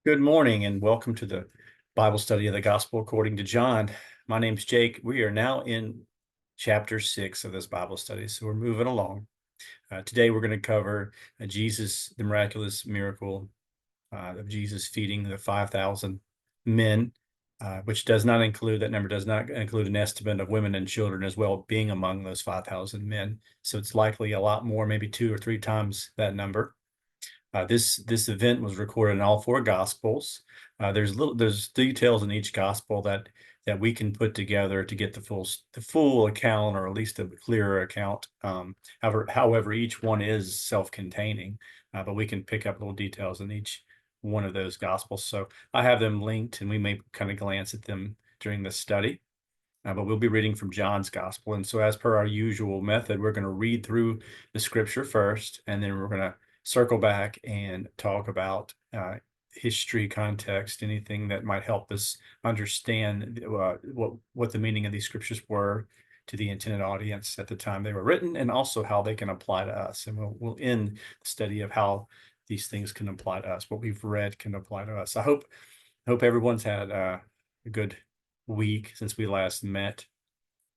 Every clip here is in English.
Good morning and welcome to the Bible study of the Gospel according to John. My name's Jake. We are now in chapter 6 of this Bible study, so we're moving along. Today we're going to cover the miraculous miracle of Jesus feeding the 5,000 men, which does not include, that number does not include an estimate of women and children as well being among those 5,000 men. So it's likely a lot more, maybe 2 or 3 times that number. This event was recorded in all four Gospels. There's details in each Gospel that we can put together to get the full account, or at least a clearer account. However, each one is self-containing, but we can pick up little details in each one of those Gospels. So I have them linked, and we may kind of glance at them during this study. But we'll be reading from John's Gospel. And so, as per our usual method, we're going to read through the scripture first, and then we're going to circle back and talk about history, context, anything that might help us understand what the meaning of these scriptures were to the intended audience at the time they were written, and also how they can apply to us. And we'll end the study of how these things can apply to us. What we've read can apply to us. I hope everyone's had a good week since we last met,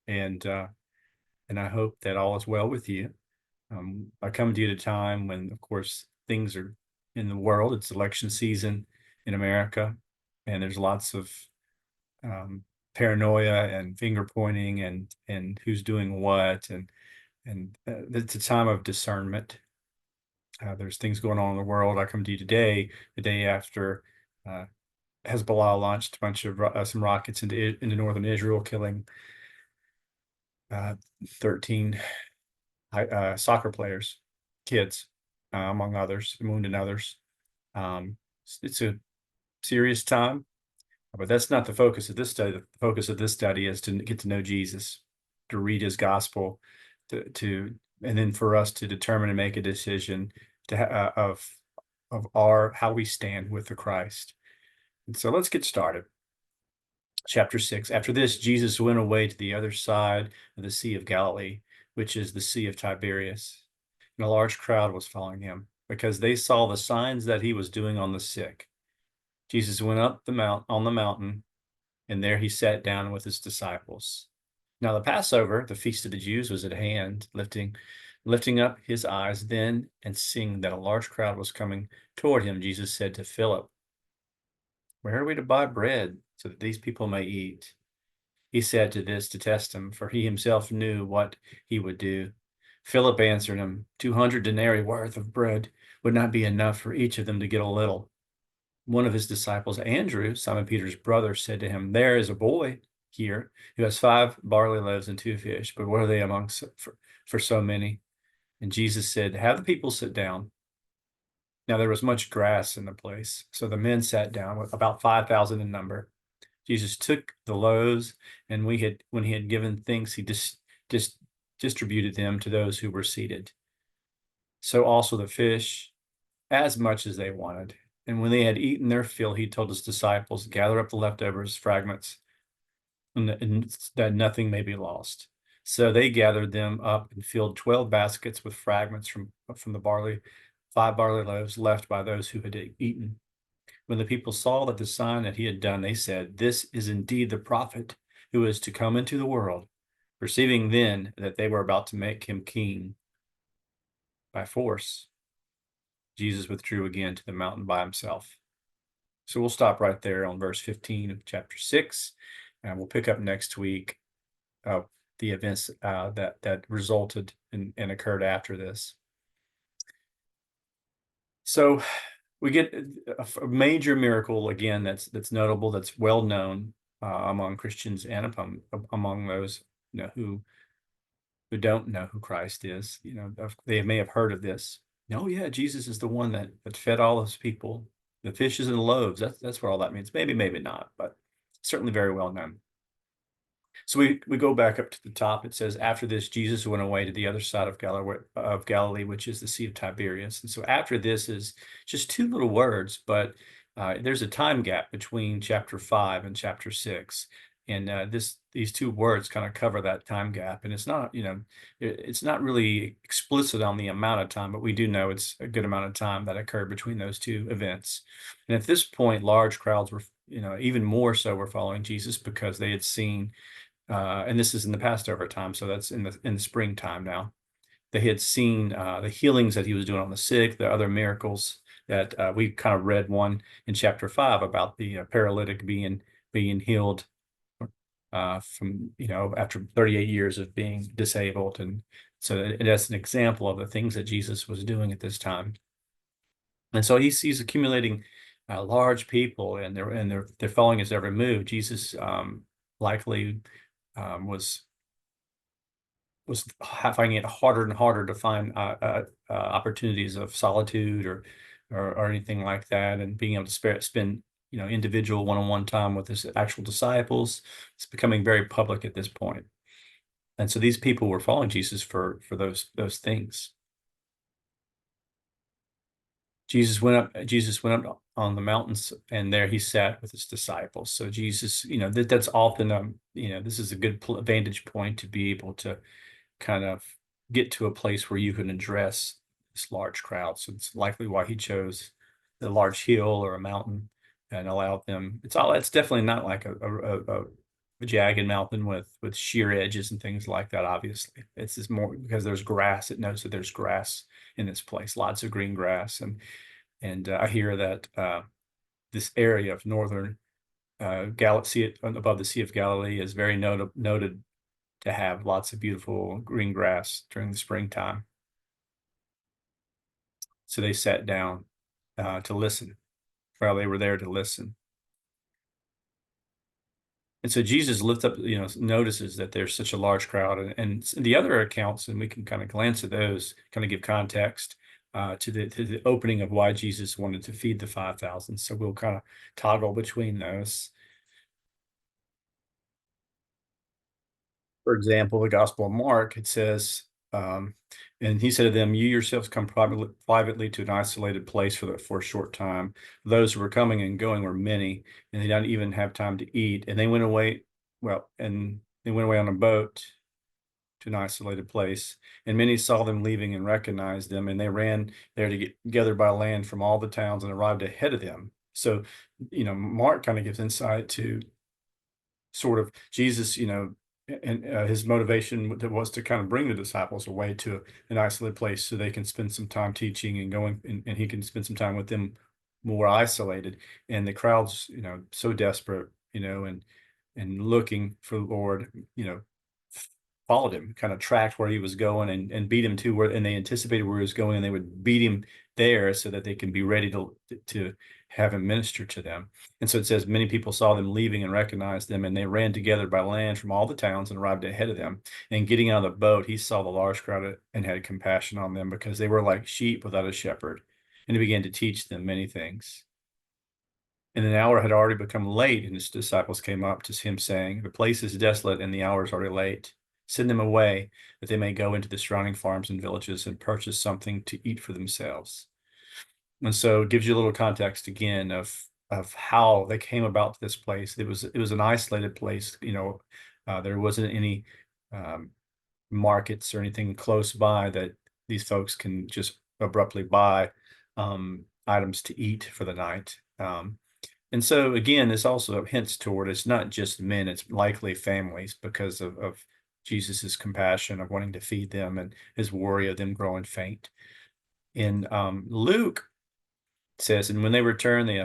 and I hope that all is well with you. I come to you at a time when, of course, things are in the world. It's election season in America, and there's lots of paranoia and finger pointing and who's doing what, and it's a time of discernment. There's things going on in the world. I come to you today, the day after Hezbollah launched a bunch of some rockets into northern Israel, killing 13 soccer players, kids, among others, wounded others. It's a serious time, but that's not the focus of this study. The focus of this study is to get to know Jesus, to read his gospel, and then for us to determine and make a decision of our how we stand with the Christ. And so let's get started. Chapter 6. After this, Jesus went away to the other side of the Sea of Galilee, which is the Sea of Tiberias. And a large crowd was following him, because they saw the signs that he was doing on the sick. Jesus went up on the mountain, and there he sat down with his disciples. Now the Passover, the feast of the Jews, was at hand. Lifting up his eyes then, and seeing that a large crowd was coming toward him, Jesus said to Philip, "Where are we to buy bread so that these people may eat?" He said this to test him, for he himself knew what he would do. Philip answered him, 200 denarii worth of bread would not be enough for each of them to get a little. One of his disciples, Andrew, Simon Peter's brother, said to him, "There is a boy here who has 5 barley loaves and 2 fish, but what are they for so many?" And Jesus said, "Have the people sit down." Now there was much grass in the place, so the men sat down, with about 5,000 in number. Jesus took the loaves, and when he had given thanks, he distributed them to those who were seated. So also the fish, as much as they wanted. And when they had eaten their fill, he told his disciples, "Gather up the leftovers, fragments, and that nothing may be lost." So they gathered them up and filled 12 baskets with fragments from the 5 barley loaves left by those who had eaten. When the people saw that the sign that he had done, they said, "This is indeed the prophet who is to come into the world." Perceiving then that they were about to make him king by force, Jesus withdrew again to the mountain by himself. So we'll stop right there on verse 15 of chapter 6, and we'll pick up next week the events that resulted and occurred after this. So we get a major miracle again that's notable, that's well known among Christians and among those who don't know who Christ is. They may have heard of this. Oh yeah, Jesus is the one that fed all those people. The fishes and the loaves. That's what all that means. Maybe not, but certainly very well known. So we go back up to the top. It says, after this, Jesus went away to the other side of Galilee, which is the Sea of Tiberias. And so after this is just two little words, but there's a time gap between chapter 5 and chapter 6. And these two words kind of cover that time gap. And it's not, it's not really explicit on the amount of time, but we do know it's a good amount of time that occurred between those two events. And at this point, large crowds were, even more so were following Jesus because they had seen, and this is in the Passover time, so that's in the springtime now. They had seen the healings that he was doing on the sick, the other miracles that we kind of read one in chapter 5 about the paralytic being healed from, after 38 years of being disabled. And so that's an example of the things that Jesus was doing at this time. And so he's accumulating large people, and they're following his every move. Jesus likely was finding it harder and harder to find opportunities of solitude or anything like that, and being able to spend individual one-on-one time with his actual disciples. It's becoming very public at this point. And so these people were following Jesus for those things. Jesus went up on the mountains, and there he sat with his disciples. So Jesus, that's often this is a good vantage point to be able to kind of get to a place where you can address this large crowd. So it's likely why he chose the large hill or a mountain and allowed them. It's definitely not like a jagged mountain with sheer edges and things like that. Obviously, it's just more because there's grass. It knows that there's grass in this place, lots of green grass, and I hear that this area of northern Galaxy above the Sea of Galilee is very noted to have lots of beautiful green grass during the springtime. So they sat down to listen while they were there to listen. And so Jesus lifts up, notices that there's such a large crowd, and the other accounts, and we can kind of glance at those, kind of give context to the opening of why Jesus wanted to feed the 5,000. So we'll kind of toggle between those. For example, the Gospel of Mark, it says, and he said to them, "You yourselves come privately to an isolated place for a short time. Those who were coming and going were many, and they didn't even have time to eat. And they went away, and they went away on a boat to an isolated place. And many saw them leaving and recognized them, and they ran there to get gathered by land from all the towns and arrived ahead of them." So, Mark kind of gives insight to sort of Jesus, and his motivation that was to kind of bring the disciples away to an isolated place so they can spend some time teaching and going, and he can spend some time with them more isolated. And the crowds, so desperate, and looking for the Lord, followed him, kind of tracked where he was going, and beat him to where, and they anticipated where he was going, and they would beat him there so that they can be ready to have him minister to them. And so it says, many people saw them leaving and recognized them, and they ran together by land from all the towns and arrived ahead of them. And getting out of the boat, he saw the large crowd and had compassion on them because they were like sheep without a shepherd. And he began to teach them many things. And an hour had already become late, and his disciples came up to him, saying, "The place is desolate, and the hour is already late. Send them away, that they may go into the surrounding farms and villages and purchase something to eat for themselves." And so it gives you a little context again of how they came about this place. It was an isolated place. There wasn't any markets or anything close by that these folks can just abruptly buy items to eat for the night. And so again, this also hints toward it's not just men; it's likely families because of Jesus's compassion of wanting to feed them and his worry of them growing faint. In Luke, says, "And when they returned, the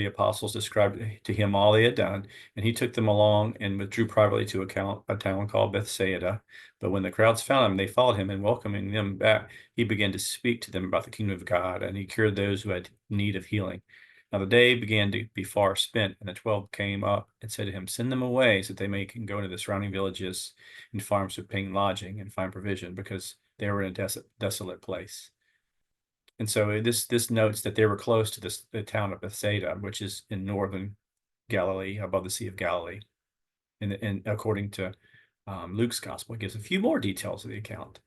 apostles described to him all they had done, and he took them along and withdrew privately to a town called Bethsaida. But when the crowds found him, they followed him, and welcoming them back, he began to speak to them about the kingdom of God, and he cured those who had need of healing. Now the day began to be far spent, and the 12 came up and said to him, 'Send them away, so that they may can go into the surrounding villages and farms to paying lodging and find provision, because they were in a desolate place.'" And so this notes that they were close to the town of Bethsaida, which is in northern Galilee, above the Sea of Galilee. And according to Luke's gospel, it gives a few more details of the account.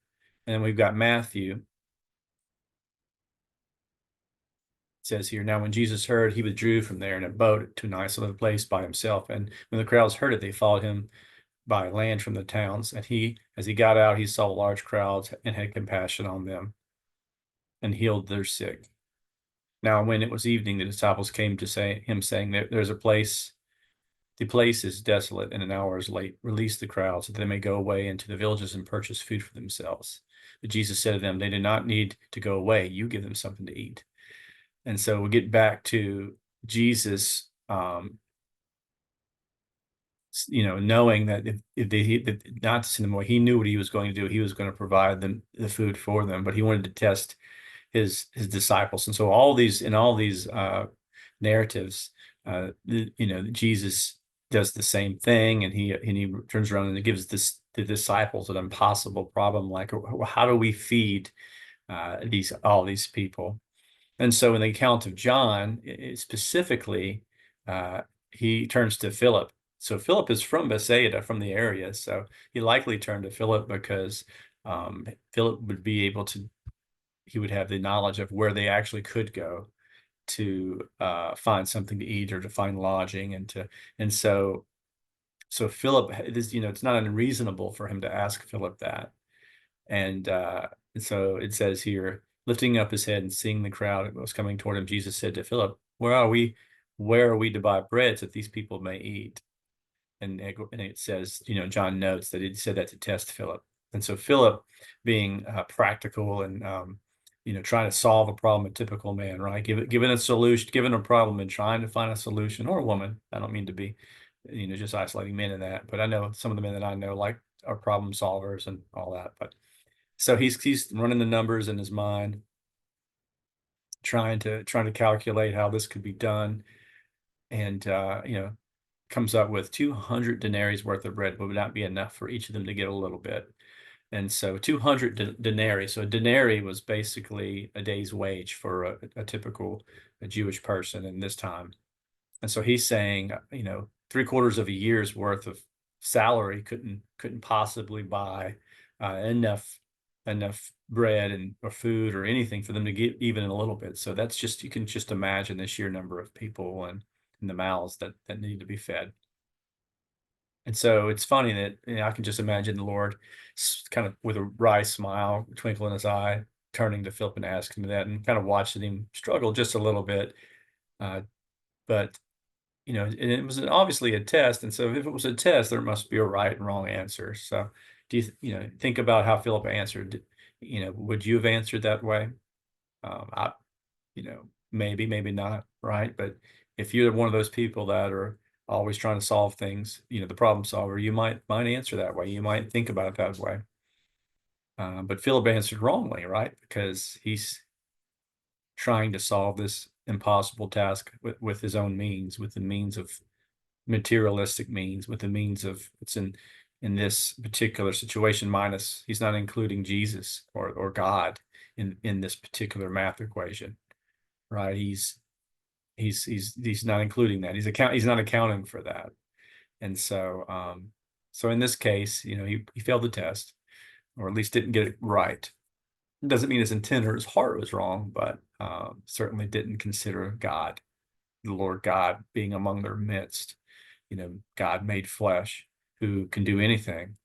And then we've got Matthew. says here, now when Jesus heard, he withdrew from there in a boat to an isolated place by himself. And when the crowds heard it, they followed him by land from the towns. And as he got out, he saw large crowds and had compassion on them and healed their sick. Now, when it was evening, the disciples came to him, saying, there's a place, the place is desolate and an hour is late. Release the crowd so that they may go away into the villages and purchase food for themselves. But Jesus said to them, they do not need to go away. You give them something to eat. And so we get back to Jesus, knowing that if they not to send them away, he knew what he was going to do. He was going to provide them the food for them, but he wanted to test his disciples. And so all these narratives, Jesus does the same thing, and he turns around and gives the disciples an impossible problem, like how do we feed all these people? And so in the account of John, specifically, he turns to Philip. So Philip is from Bethsaida, from the area. So he likely turned to Philip because Philip would be able to, he would have the knowledge of where they actually could go to find something to eat or to find lodging. And so Philip, it's not unreasonable for him to ask Philip that. And so it says here, lifting up his head and seeing the crowd that was coming toward him, Jesus said to Philip, where are we to buy bread so that these people may eat? And it says, John notes that he said that to test Philip. And so Philip, being practical and trying to solve a problem, a typical man, right? Given a solution, given a problem and trying to find a solution, or a woman. I don't mean to be, just isolating men in that, but I know some of the men that I know are problem solvers and all that. But so he's running the numbers in his mind, trying to calculate how this could be done, and comes up with 200 denarii worth of bread would not be enough for each of them to get a little bit. And so 200 denarii. So a denarii was basically a day's wage for a typical Jewish person in this time. And so he's saying, 3/4 of a year's worth of salary couldn't possibly buy enough bread or food or anything for them to get even a little bit. So that's just, you can just imagine the sheer number of people and the mouths that need to be fed. And so it's funny that I can just imagine the Lord kind of with a wry smile, twinkle in his eye, turning to Philip and asking him that, and kind of watching him struggle just a little bit. But and it was obviously a test, and so if it was a test, there must be a right and wrong answer. So do you think about how Philip answered? Would you have answered that way? I, maybe not, right? But if you're one of those people that are always trying to solve things, the problem solver, you might answer that way. You might think about it that way. But Philip answered wrongly, right? Because he's trying to solve this impossible task with his own means, with the means of materialistic means, with the means of it's in this particular situation, minus he's not including Jesus or God in this particular math equation, right? He's not including that. He's not accounting for that. And so so in this case, he failed the test, or at least didn't get it right. It doesn't mean his intent or his heart was wrong, but certainly didn't consider God, the Lord God, being among their midst. God made flesh, who can do anything,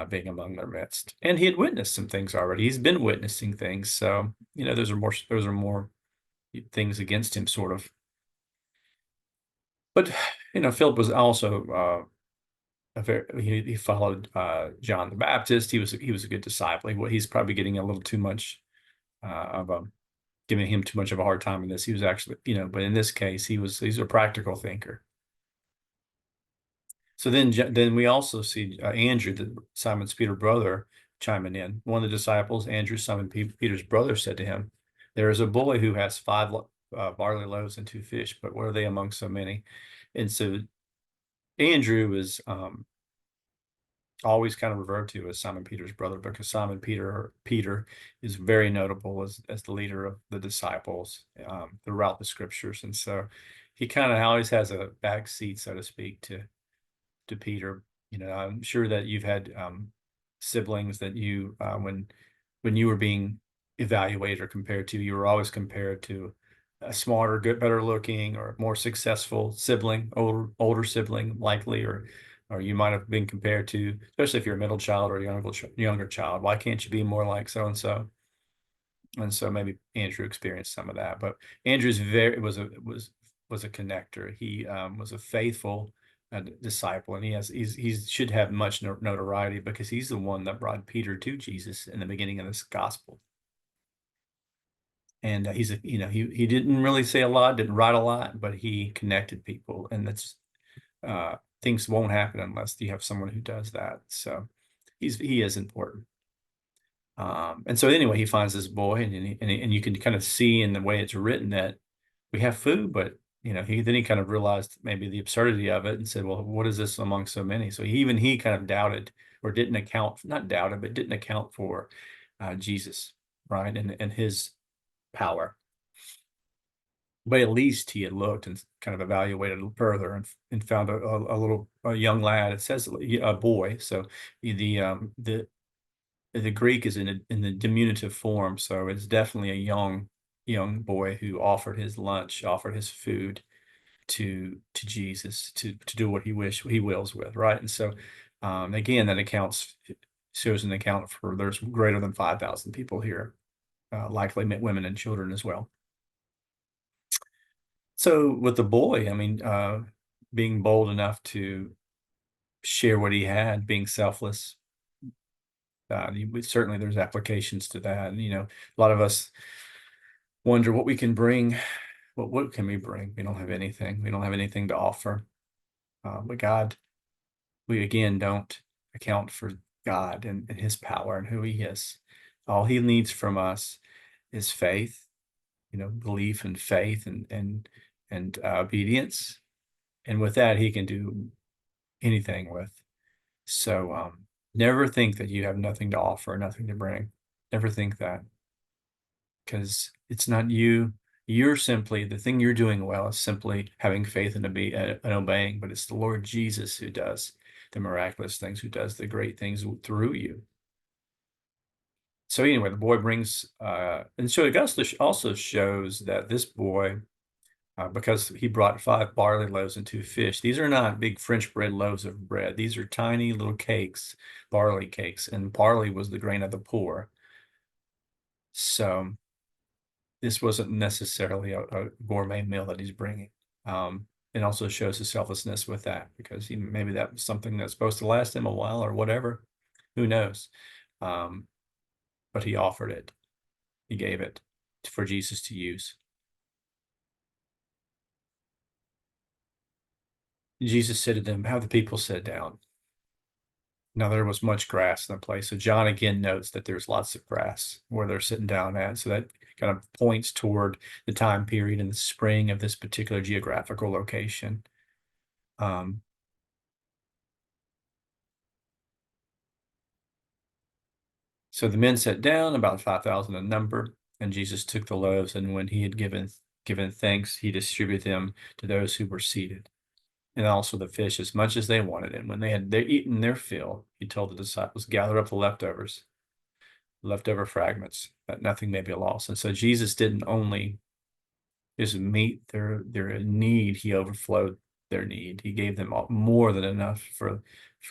being among their midst. And he had witnessed some things already. He's been witnessing things. So, those are more things against him, sort of. But, Philip was also he followed John the Baptist. He was a good disciple. He's probably getting a little too much giving him too much of a hard time in this. He was actually, but in this case, he's a practical thinker. So then we also see Andrew, Simon's Peter's brother, chiming in. One of the disciples, Andrew, Simon Peter's brother, said to him, "There is a boy who has 5 barley loaves and 2 fish, but what are they among so many?" And so Andrew is always kind of referred to as Simon Peter's brother, because Simon Peter is very notable as the leader of the disciples throughout the scriptures. And so he kind of always has a back seat, so to speak, to Peter. I'm sure that you've had siblings that when you were being evaluated or compared to, you were always compared to a smarter, good, better looking, or more successful sibling, older sibling, likely, or you might have been compared to, especially if you're a middle child or a younger child. Why can't you be more like so and so? And so maybe Andrew experienced some of that. But Andrew's very was a connector. He was a faithful disciple, and he should have much notoriety because he's the one that brought Peter to Jesus in the beginning of this gospel. And he's a he didn't really say a lot, didn't write a lot, but he connected people, and that's things won't happen unless you have someone who does that. So he is important. And so anyway, he finds this boy, and you can kind of see in the way it's written that we have food, but he kind of realized maybe the absurdity of it and said, well, what is this among so many? So he kind of doubted, or didn't account, not doubted, but didn't account for Jesus, right? And his power. But at least he had looked and kind of evaluated further, and found a young lad. It says a boy. So the Greek is in the diminutive form, so it's definitely a young boy who offered his lunch, offered his food to Jesus to do what he wills with, right? And so again, that shows an account for there's greater than 5,000 people here, likely women and children as well. So with the boy, I mean, being bold enough to share what he had, being selfless, certainly there's applications to that. And, a lot of us wonder what we can bring. What can we bring? We don't have anything. We don't have anything to offer. But God, we again don't account for God and his power and who he is. All he needs from us is faith, belief and faith and obedience. And with that, he can do anything with. So never think that you have nothing to offer, nothing to bring. Never think that, because it's not you. You're simply, the thing you're doing well is simply having faith and obeying, but it's the Lord Jesus who does the miraculous things, who does the great things through you. So anyway, the boy brings, and so Augustus also shows that this boy, because he brought 5 barley loaves and 2 fish. These are not big French bread loaves of bread. These are tiny little cakes, barley cakes, and barley was the grain of the poor. So this wasn't necessarily a gourmet meal that he's bringing. It also shows his selflessness with that, because maybe that was something that's supposed to last him a while or whatever. Who knows? But he offered it. He gave it for Jesus to use. Jesus said to them, have the people sit down. Now there was much grass in the place. So John again notes that there's lots of grass where they're sitting down at. So that kind of points toward the time period in the spring of this particular geographical location. So the men sat down, about 5,000 in number, and Jesus took the loaves, and when he had given thanks, he distributed them to those who were seated, and also the fish as much as they wanted. And when they had eaten their fill, he told the disciples, gather up the leftover fragments, that nothing may be lost. And so Jesus didn't only just meet their need, he overflowed their need. He gave them more than enough for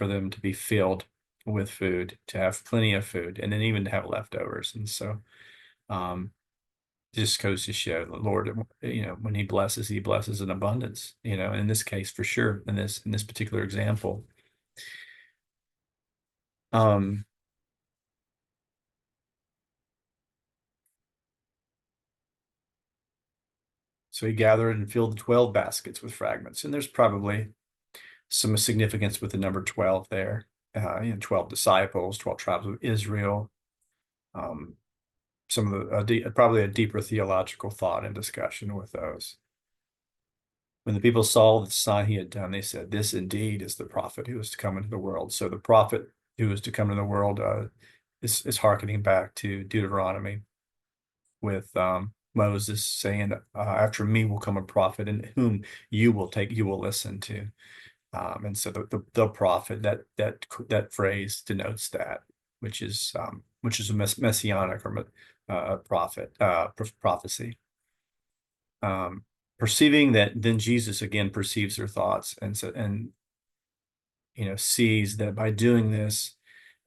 them to be filled with food, to have plenty of food, and then even to have leftovers. And so just goes to show the Lord, when he blesses in abundance, in this case, for sure, in this particular example. So he gathered and filled the 12 baskets with fragments. And there's probably some significance with the number 12 there. 12 disciples, 12 tribes of Israel. Some of the probably a deeper theological thought and discussion with those. When the people saw the sign he had done, they said, this indeed is the prophet who is to come into the world. So the prophet who is to come into the world is hearkening back to Deuteronomy, with Moses saying, after me will come a prophet in whom you will listen to. And so the prophet, that phrase denotes that, which is a messianic or prophecy. perceiving that, then Jesus again perceives their thoughts, and so, and sees that by doing this,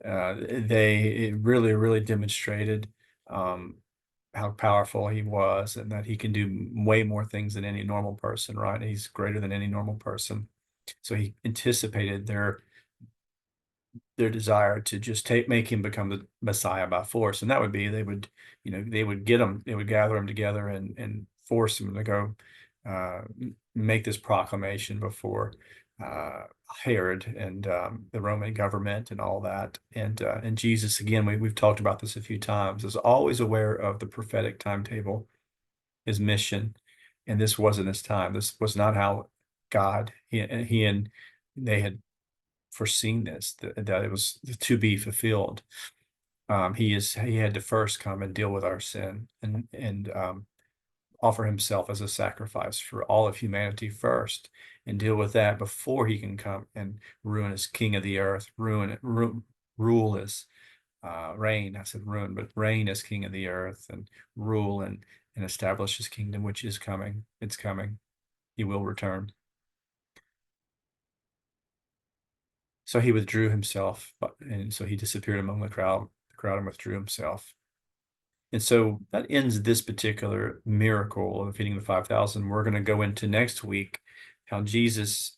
it really demonstrated how powerful he was, and that he can do way more things than any normal person, right? He's greater than any normal person. So he anticipated their desire to just make him become the Messiah by force. And that would be, they would get him, they would gather him together and force him to go make this proclamation before Herod and the Roman government and all that. And Jesus, again, we've talked about this a few times, is always aware of the prophetic timetable, his mission. And this wasn't his time. This was not how God, he and they had foreseen this, that it was to be fulfilled. He had to first come and deal with our sin, and offer himself as a sacrifice for all of humanity first, and deal with that before he can come and ruin as king of the earth, rule as reign. I said ruin, but reign as king of the earth, and rule and establish his kingdom, which is coming. It's coming. He will return. So he withdrew himself, and so he disappeared among the crowd and withdrew himself. And so that ends this particular miracle of feeding the 5,000. We're going to go into next week how Jesus,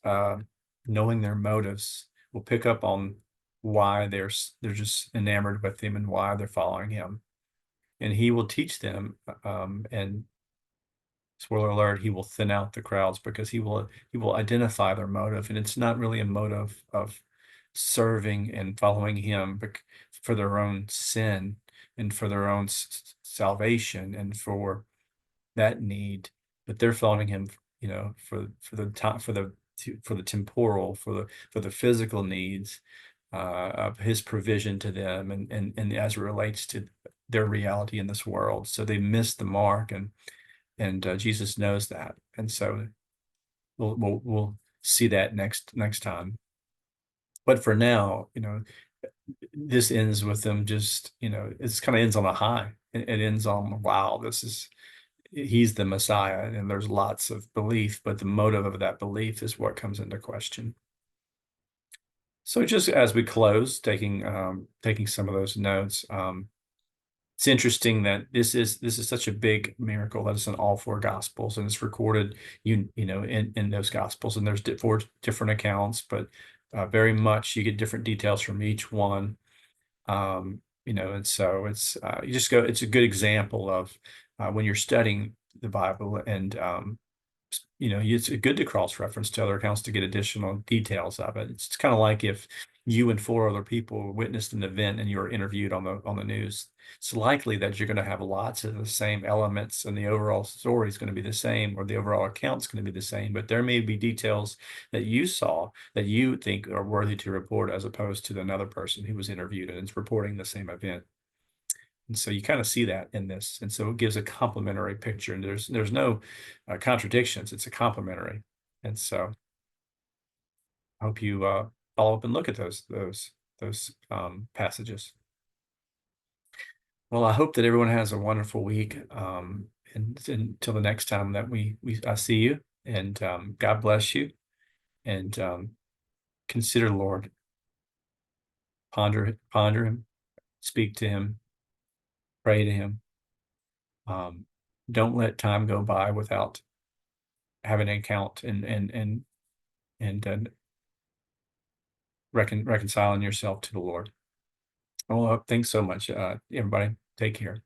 knowing their motives, will pick up on why they're just enamored with him and why they're following him. And he will teach them, and spoiler alert, he will thin out the crowds, because he will identify their motive. And it's not really a motive of serving and following him for their own sin and for their own salvation and for that need, but they're following him, for the time, for the temporal, for the physical needs of his provision to them, and as it relates to their reality in this world. So they miss the mark, and Jesus knows that, and so we'll see that next time. But for now, this ends with them just, it's kind of ends on a high. It ends on, wow, he's the Messiah, and there's lots of belief, but the motive of that belief is what comes into question. So just as we close, taking some of those notes, it's interesting that this is such a big miracle that it's in all four gospels, and it's recorded, in those gospels, and there's four different accounts, but very much you get different details from each one. And so it's it's a good example of when you're studying the Bible, and it's good to cross-reference to other accounts to get additional details of it. It's kind of like if you and four other people witnessed an event and you were interviewed on the news. It's likely that you're going to have lots of the same elements, and the overall story is going to be the same, or the overall account is going to be the same, but there may be details that you saw that you think are worthy to report, as opposed to another person who was interviewed and is reporting the same event. And so you kind of see that in this. And so it gives a complementary picture, and there's no contradictions. It's a complementary. And so I hope you follow up and look at those passages. Well, I hope that everyone has a wonderful week. And until the next time that I see you, and God bless you, and consider the Lord, ponder him, speak to him, pray to him. Don't let time go by without having an account and reconciling yourself to the Lord. Well, thanks so much, everybody. Take care.